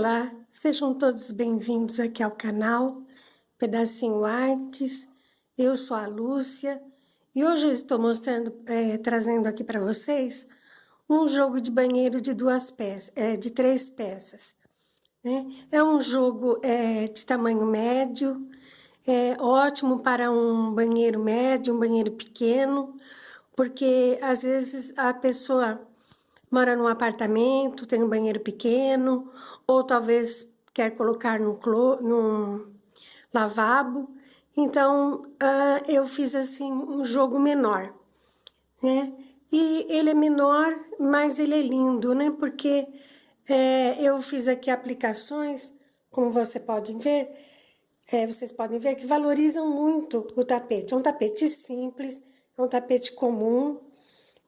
Olá, sejam todos bem-vindos aqui ao canal Pedacinho Artes. Eu sou a Lúcia e hoje eu estou trazendo aqui para vocês um jogo de banheiro de de 3 peças. Né? É um jogo de tamanho médio, ótimo para um banheiro médio, um banheiro pequeno, porque às vezes a pessoa mora num apartamento, tem um banheiro pequeno, ou talvez quer colocar num lavabo. Então, eu fiz assim um jogo menor, né? E ele é menor, mas ele é lindo, né? Porque eu fiz aqui aplicações, como vocês podem ver que valorizam muito o tapete. É um tapete simples, é um tapete comum.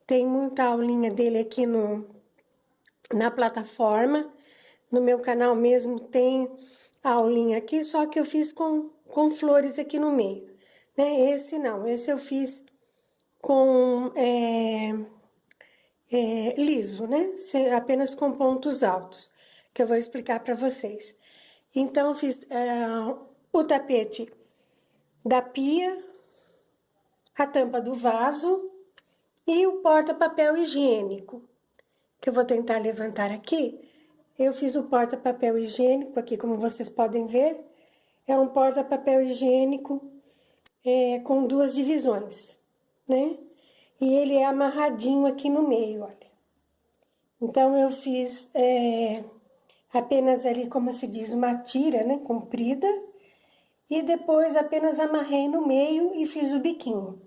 Tem muita aulinha dele aqui na plataforma. No meu canal mesmo tem a aulinha aqui, só que eu fiz com flores aqui no meio. Né? Esse não, esse eu fiz com liso, né? Apenas com pontos altos, que eu vou explicar para vocês. Então, eu fiz o tapete da pia, a tampa do vaso e o porta-papel higiênico, que eu vou tentar levantar aqui. Eu fiz o porta-papel higiênico aqui, como vocês podem ver. É um porta-papel higiênico com 2 divisões, né? E ele é amarradinho aqui no meio, olha. Então, eu fiz apenas ali, como se diz, uma tira, né? Comprida. E depois apenas amarrei no meio e fiz o biquinho,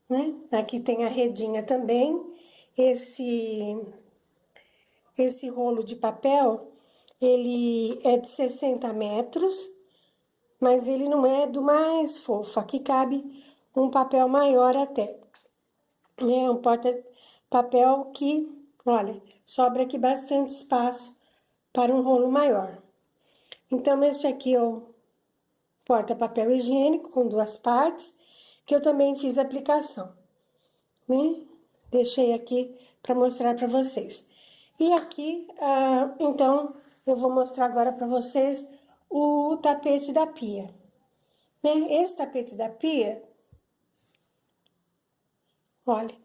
né? Aqui tem a redinha também. Esse rolo de papel, ele é de 60 metros, mas ele não é do mais fofo. Aqui cabe um papel maior até. É um porta-papel que, olha, sobra aqui bastante espaço para um rolo maior. Então, este aqui é o porta-papel higiênico com 2 partes, que eu também fiz a aplicação, né? Deixei aqui para mostrar para vocês. E aqui, então, eu vou mostrar agora para vocês o tapete da pia. Né? Esse tapete da pia, olha,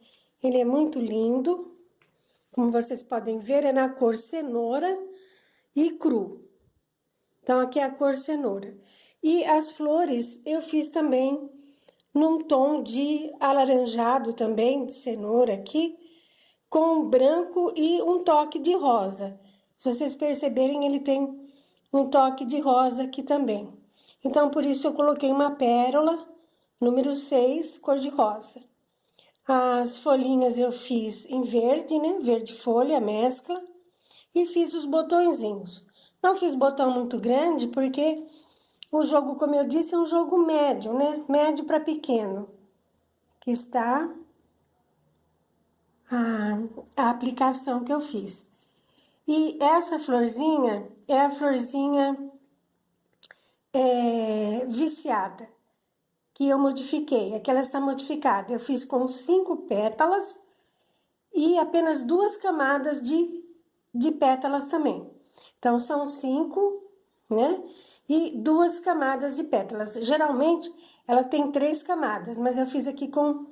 ele é muito lindo. Como vocês podem ver, é na cor cenoura e cru. Então, aqui é a cor cenoura. E as flores eu fiz também num tom de alaranjado também, de cenoura aqui, com branco e um toque de rosa. Se vocês perceberem, ele tem um toque de rosa aqui também. Então, por isso eu coloquei uma pérola, número 6, cor de rosa. As folhinhas eu fiz em verde, né? Verde folha, mescla. E fiz os botõezinhos. Não fiz botão muito grande, porque o jogo, como eu disse, é um jogo médio, né? Médio para pequeno. Aqui está a aplicação que eu fiz. E essa florzinha é a florzinha viciada, que eu modifiquei. Aqui ela está modificada. Eu fiz com 5 pétalas e apenas 2 camadas de pétalas também. Então, são 5, né? E 2 camadas de pétalas. Geralmente, ela tem 3 camadas, mas eu fiz aqui com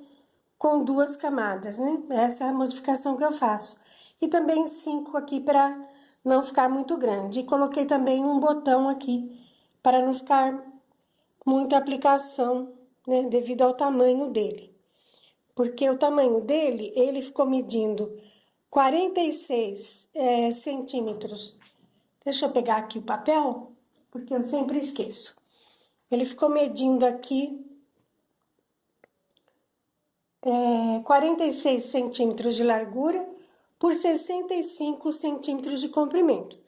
2 camadas, né? Essa é a modificação que eu faço. E também 5 aqui para não ficar muito grande. E coloquei também um botão aqui para não ficar muita aplicação, né? Devido ao tamanho dele. Porque o tamanho dele, ele ficou medindo 46 centímetros. Deixa eu pegar aqui o papel, porque eu sempre esqueço. Ele ficou medindo aqui 46 centímetros de largura por 65 centímetros de comprimento.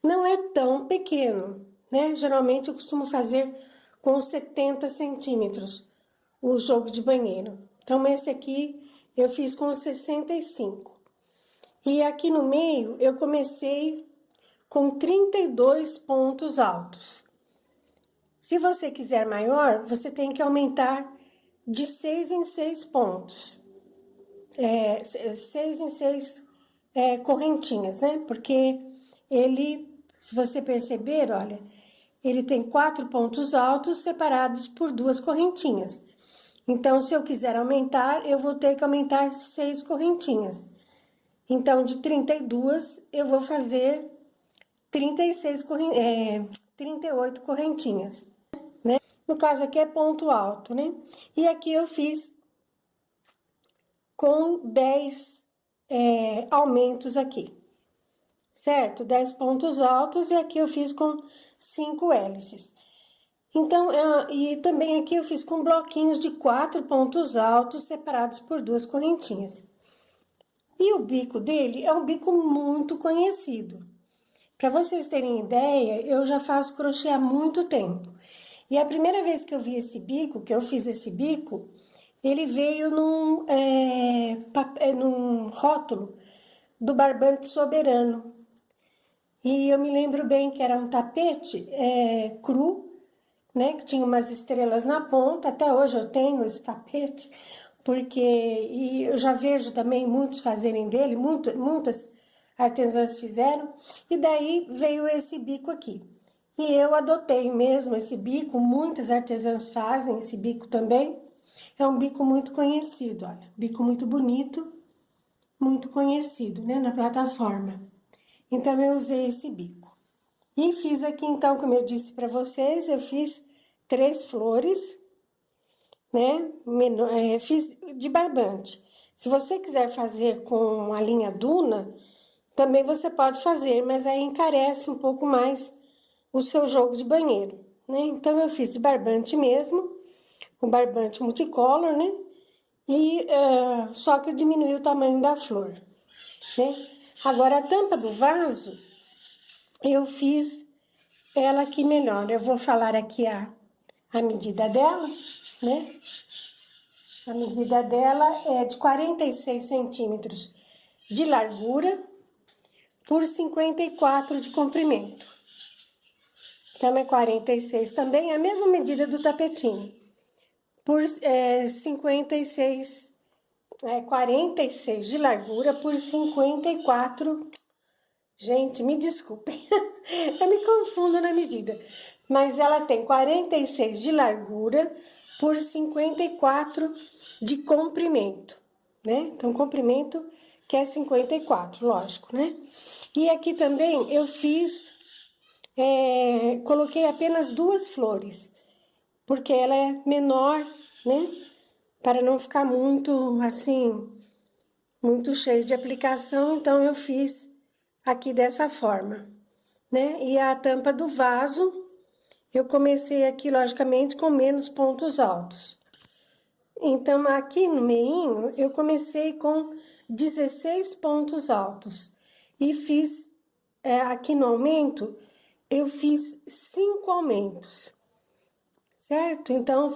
Não é tão pequeno, né? Geralmente eu costumo fazer com 70 centímetros o jogo de banheiro. Então, esse aqui eu fiz com 65. E aqui no meio eu comecei com 32 pontos altos. Se você quiser maior, você tem que aumentar de 6 em 6 pontos. 6 em 6 correntinhas, né? Porque ele Se você perceber, olha, ele tem 4 pontos altos separados por 2 correntinhas. Então, se eu quiser aumentar, eu vou ter que aumentar 6 correntinhas. Então, de 32, eu vou fazer 38 correntinhas, né? No caso aqui é ponto alto, né? E aqui eu fiz com 10 aumentos aqui, certo? 10 pontos altos e aqui eu fiz com 5 hélices. Então, e também aqui eu fiz com bloquinhos de 4 pontos altos separados por 2 correntinhas. E o bico dele é um bico muito conhecido. Para vocês terem ideia, eu já faço crochê há muito tempo. E a primeira vez que eu vi esse bico, que eu fiz esse bico, ele veio num rótulo do Barbante Soberano. E eu me lembro bem que era um tapete cru, né, que tinha umas estrelas na ponta. Até hoje eu tenho esse tapete, porque e eu já vejo também muitos fazerem dele, muitas artesãs fizeram, e daí veio esse bico aqui. E eu adotei mesmo esse bico, muitas artesãs fazem esse bico também. É um bico muito conhecido, olha, bico muito bonito, muito conhecido, né, na plataforma. Então, eu usei esse bico. E fiz aqui, então, como eu disse para vocês, eu fiz 3 flores, né? Fiz de barbante. Se você quiser fazer com a linha Duna, também você pode fazer, mas aí encarece um pouco mais o seu jogo de banheiro, né? Então, eu fiz de barbante mesmo, o barbante multicolor, né? E só que eu diminui o tamanho da flor, né? Agora, a tampa do vaso, eu fiz ela aqui melhor. Eu vou falar aqui a medida dela, né? A medida dela é de 46 centímetros de largura por 54 de comprimento. Então, é 46 também, a mesma medida do tapetinho. Por 46 de largura por 54. Gente, me desculpem, eu me confundo na medida. Mas ela tem 46 de largura por 54 de comprimento, né? Então, comprimento que é 54, lógico, né? E aqui também eu fiz, coloquei apenas 2 flores, porque ela é menor, né? Para não ficar muito, assim, muito cheio de aplicação, então eu fiz aqui dessa forma, né? E a tampa do vaso, eu comecei aqui, logicamente, com menos pontos altos. Então, aqui no meinho, eu comecei com 16 pontos altos. E fiz, aqui no aumento, eu fiz 5 aumentos, certo? Então,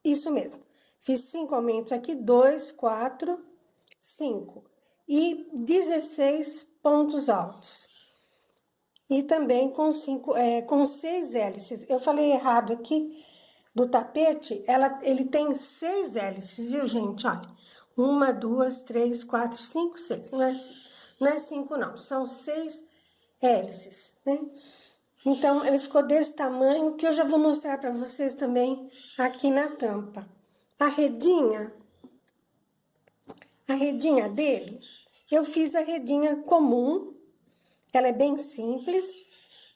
isso mesmo. Fiz 5 aumentos aqui, 2, 4, 5. E 16 pontos altos. E também com 6 hélices. Eu falei errado aqui do tapete, ele tem 6 hélices, viu, gente? Olha, 1, 2, 3, 4, 5, 6. Não é 5, não, são 6 hélices, né? Então, ele ficou desse tamanho, que eu já vou mostrar para vocês também aqui na tampa. A redinha dele, eu fiz a redinha comum, ela é bem simples,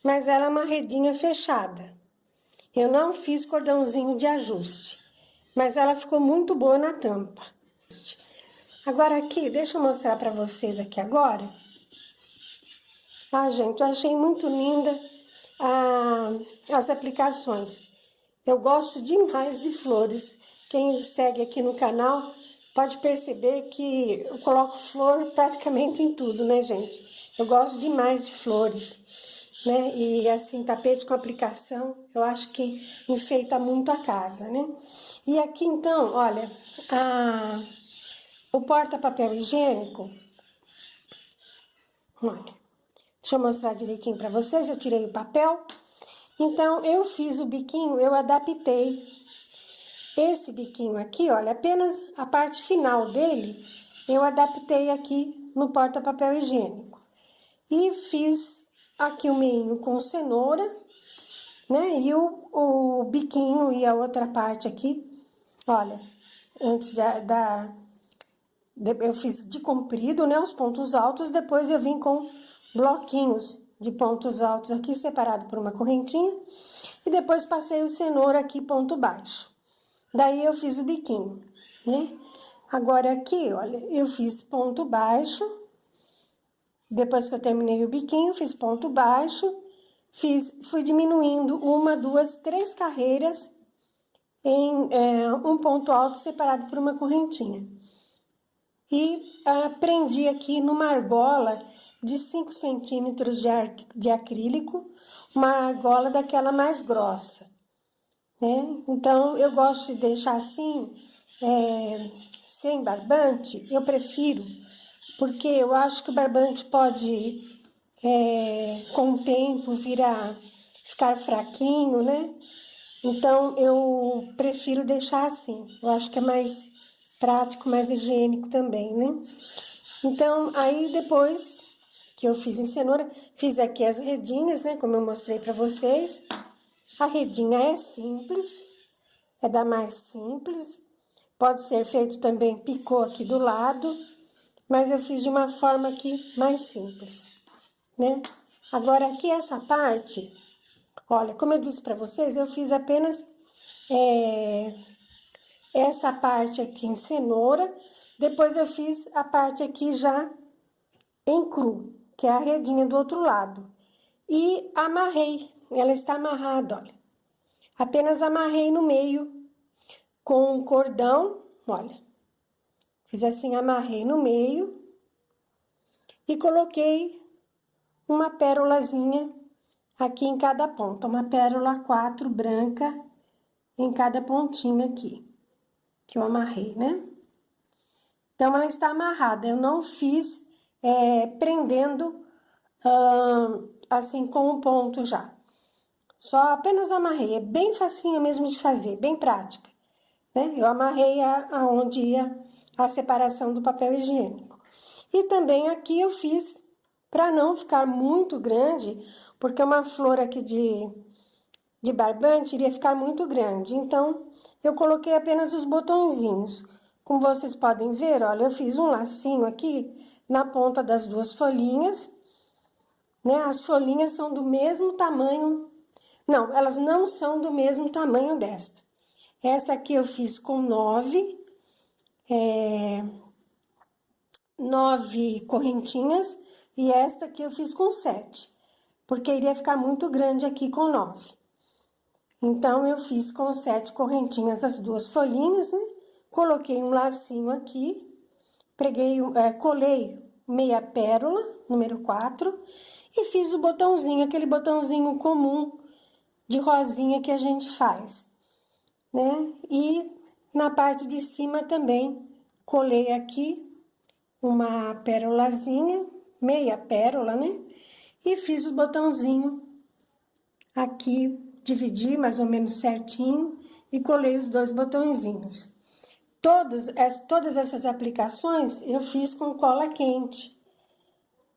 mas ela é uma redinha fechada. Eu não fiz cordãozinho de ajuste, mas ela ficou muito boa na tampa. Agora aqui, deixa eu mostrar pra vocês aqui agora. Ah, gente, eu achei muito linda as aplicações. Eu gosto demais de flores. Quem segue aqui no canal pode perceber que eu coloco flor praticamente em tudo, né, gente? Eu gosto demais de flores, né? E assim, tapete com aplicação, eu acho que enfeita muito a casa, né? E aqui, então, olha, o porta-papel higiênico, olha, deixa eu mostrar direitinho pra vocês, eu tirei o papel. Então, eu fiz o biquinho, eu adaptei esse biquinho aqui, olha, apenas a parte final dele, eu adaptei aqui no porta-papel higiênico. E fiz aqui o meinho com cenoura, né? E o biquinho e a outra parte aqui, olha, antes eu fiz de comprido, né? Os pontos altos, depois eu vim com bloquinhos de pontos altos aqui, separado por uma correntinha. E depois passei o cenoura aqui, ponto baixo. Daí eu fiz o biquinho, né? Agora aqui, olha, eu fiz ponto baixo. Depois que eu terminei o biquinho, fiz ponto baixo. Fui diminuindo uma, duas, três carreiras em um ponto alto separado por uma correntinha. E prendi aqui numa argola de 5 centímetros de acrílico, uma argola daquela mais grossa, né? Então, eu gosto de deixar assim, sem barbante, eu prefiro, porque eu acho que o barbante pode, com o tempo, ficar fraquinho, né? Então, eu prefiro deixar assim, eu acho que é mais prático, mais higiênico também, né? Então, aí depois que eu fiz em cenoura, fiz aqui as redinhas, né? Como eu mostrei pra vocês. A redinha é simples, é da mais simples. Pode ser feito também picô aqui do lado, mas eu fiz de uma forma aqui mais simples, né? Agora, aqui essa parte, olha, como eu disse pra vocês, eu fiz apenas essa parte aqui em cenoura, depois eu fiz a parte aqui já em cru, que é a redinha do outro lado. E amarrei, ela está amarrada, olha. Apenas amarrei no meio com um cordão, olha. Fiz assim, amarrei no meio e coloquei uma pérolazinha aqui em cada ponta. Uma pérola 4 branca em cada pontinha aqui, que eu amarrei, né? Então, ela está amarrada, eu não fiz prendendo assim com um ponto já. Só apenas amarrei, é bem facinho mesmo de fazer, bem prática, né? Eu amarrei aonde ia a separação do papel higiênico. E também aqui eu fiz, para não ficar muito grande, porque uma flor aqui de barbante iria ficar muito grande. Então, eu coloquei apenas os botõezinhos. Como vocês podem ver, olha, eu fiz um lacinho aqui na ponta das duas folhinhas, né? As folhinhas são do mesmo tamanho. Não, elas não são do mesmo tamanho desta. Esta aqui eu fiz com 9 correntinhas e esta aqui eu fiz com 7, porque iria ficar muito grande aqui com 9. Então, eu fiz com 7 correntinhas as duas folhinhas, né? Coloquei um lacinho aqui, preguei, colei meia pérola, número 4, e fiz o botãozinho, aquele botãozinho comum de rosinha que a gente faz, né? E na parte de cima também colei aqui uma pérolazinha, meia pérola, né? E fiz o botãozinho aqui, dividi mais ou menos certinho e colei os dois botõezinhos. Todas essas aplicações eu fiz com cola quente,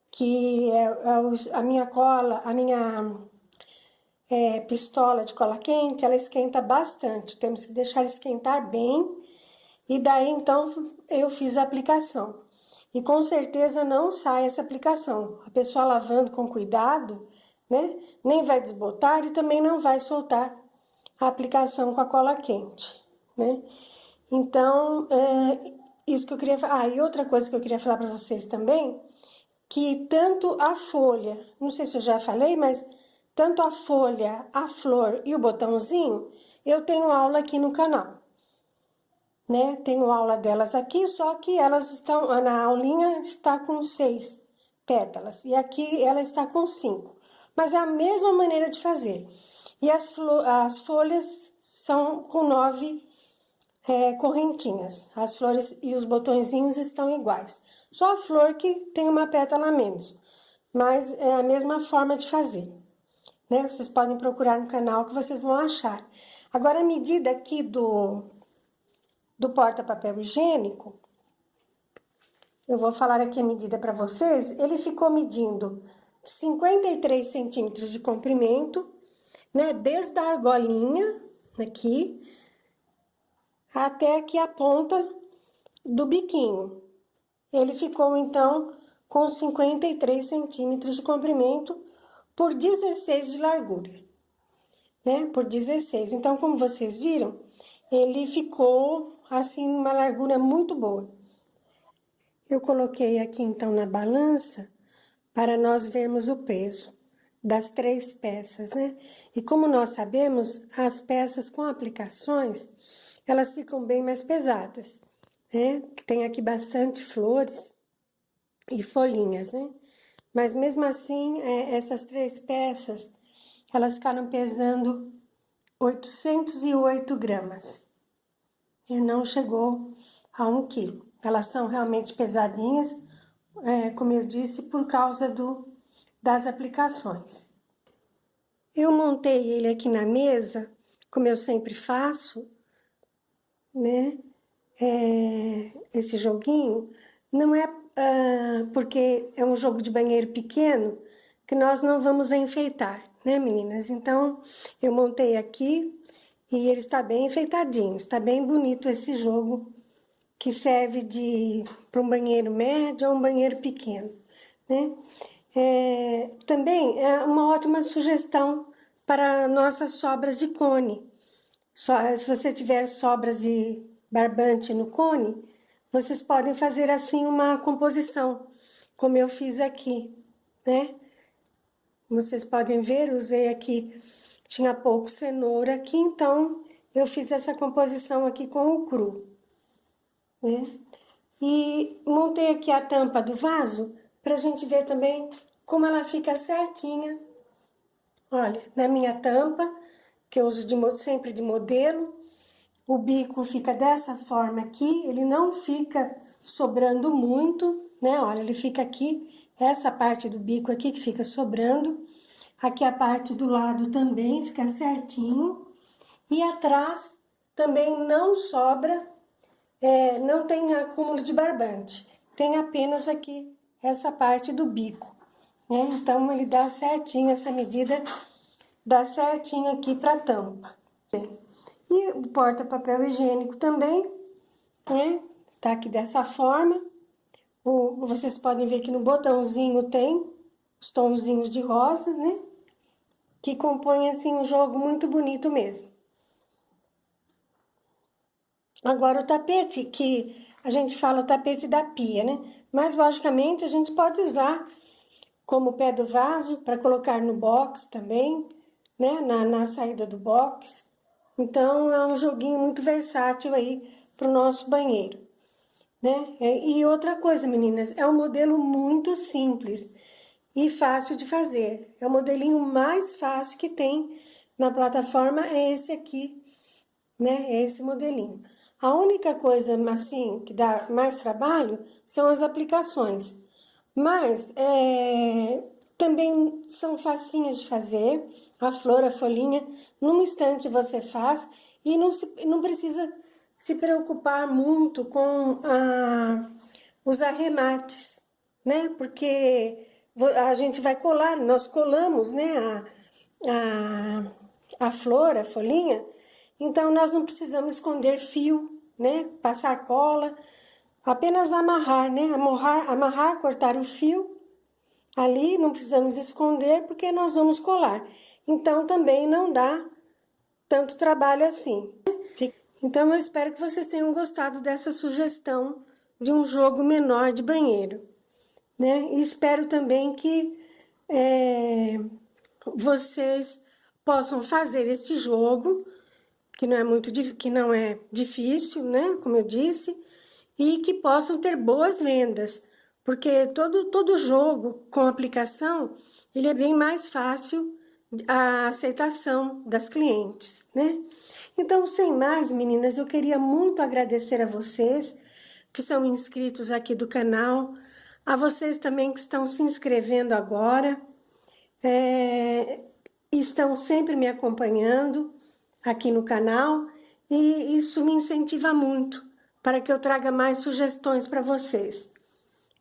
que a minha cola, pistola de cola quente, ela esquenta bastante, temos que deixar esquentar bem, e daí então eu fiz a aplicação. E com certeza não sai essa aplicação, a pessoa lavando com cuidado, né, nem vai desbotar e também não vai soltar a aplicação com a cola quente, né. Então, isso que eu queria falar. E outra coisa que eu queria falar para vocês também, que tanto a folha, não sei se eu já falei, mas tanto a folha, a flor e o botãozinho, eu tenho aula aqui no canal, né? Tenho aula delas aqui, só que elas estão, na aulinha está com 6 pétalas, e aqui ela está com 5. Mas é a mesma maneira de fazer. E as folhas são com 9 correntinhas. As flores e os botõezinhos estão iguais. Só a flor que tem uma pétala a menos. Mas é a mesma forma de fazer, né? Vocês podem procurar no canal que vocês vão achar. Agora, a medida aqui do porta-papel higiênico, eu vou falar aqui a medida para vocês. Ele ficou medindo 53 centímetros de comprimento, né? Desde a argolinha, aqui, até aqui a ponta do biquinho. Ele ficou, então, com 53 centímetros de comprimento por 16 de largura, né? Por 16. Então, como vocês viram, ele ficou, assim, uma largura muito boa. Eu coloquei aqui, então, na balança, para nós vermos o peso das 3 peças, né? E como nós sabemos, as peças com aplicações, elas ficam bem mais pesadas, né? Tem aqui bastante flores e folhinhas, né? Mas mesmo assim, essas 3 peças, elas ficaram pesando 808 gramas. E não chegou a 1 quilo. Elas são realmente pesadinhas, como eu disse, por causa das aplicações. Eu montei ele aqui na mesa, como eu sempre faço, né? Esse joguinho, não é porque é um jogo de banheiro pequeno que nós não vamos enfeitar, né, meninas? Então, eu montei aqui e ele está bem enfeitadinho, está bem bonito esse jogo que serve para um banheiro médio ou um banheiro pequeno, né? Também é uma ótima sugestão para nossas sobras de cone. Se você tiver sobras de barbante no cone, vocês podem fazer assim uma composição, como eu fiz aqui, né? Vocês podem ver, usei aqui, tinha pouco cenoura aqui, então eu fiz essa composição aqui com o cru, né? E montei aqui a tampa do vaso pra gente ver também como ela fica certinha. Olha, na minha tampa, que eu uso sempre de modelo, o bico fica dessa forma aqui, ele não fica sobrando muito, né? Olha, ele fica aqui, essa parte do bico aqui que fica sobrando. Aqui a parte do lado também fica certinho. E atrás também não sobra, não tem acúmulo de barbante. Tem apenas aqui essa parte do bico, né? Então, ele dá certinho, essa medida dá certinho aqui pra tampa. E o porta-papel higiênico também, né? Está aqui dessa forma. Vocês podem ver que no botãozinho tem os tonzinhos de rosa, né? Que compõem, assim, um jogo muito bonito mesmo. Agora, o tapete, que a gente fala o tapete da pia, né? Mas, logicamente, a gente pode usar como pé do vaso para colocar no box também, né? Na saída do box. Então, é um joguinho muito versátil aí para o nosso banheiro, né? E outra coisa, meninas, é um modelo muito simples e fácil de fazer. É o modelinho mais fácil que tem na plataforma, é esse aqui, né? É esse modelinho. A única coisa, assim, que dá mais trabalho são as aplicações. Mas, também são facinhas de fazer. A flor, a folhinha, num instante você faz e não precisa se preocupar muito com os arremates, né? Porque a gente vai colar, nós colamos, né? A flor, a folhinha, então nós não precisamos esconder fio, né? Passar cola, apenas amarrar, né? Amarrar, cortar o fio. Ali não precisamos esconder porque nós vamos colar. Então, também não dá tanto trabalho assim. Então, eu espero que vocês tenham gostado dessa sugestão de um jogo menor de banheiro, né? E espero também que vocês possam fazer esse jogo, que não é difícil, né? Como eu disse, e que possam ter boas vendas. Porque todo jogo com aplicação, ele é bem mais fácil a aceitação das clientes, né? Então, sem mais, meninas, eu queria muito agradecer a vocês que são inscritos aqui do canal, a vocês também que estão se inscrevendo agora, estão sempre me acompanhando aqui no canal, e isso me incentiva muito para que eu traga mais sugestões para vocês,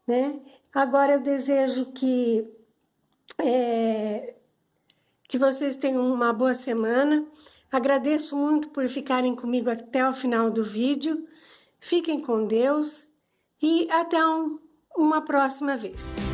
né? Agora eu desejo que Que vocês tenham uma boa semana. Agradeço muito por ficarem comigo até o final do vídeo. Fiquem com Deus e até uma próxima vez.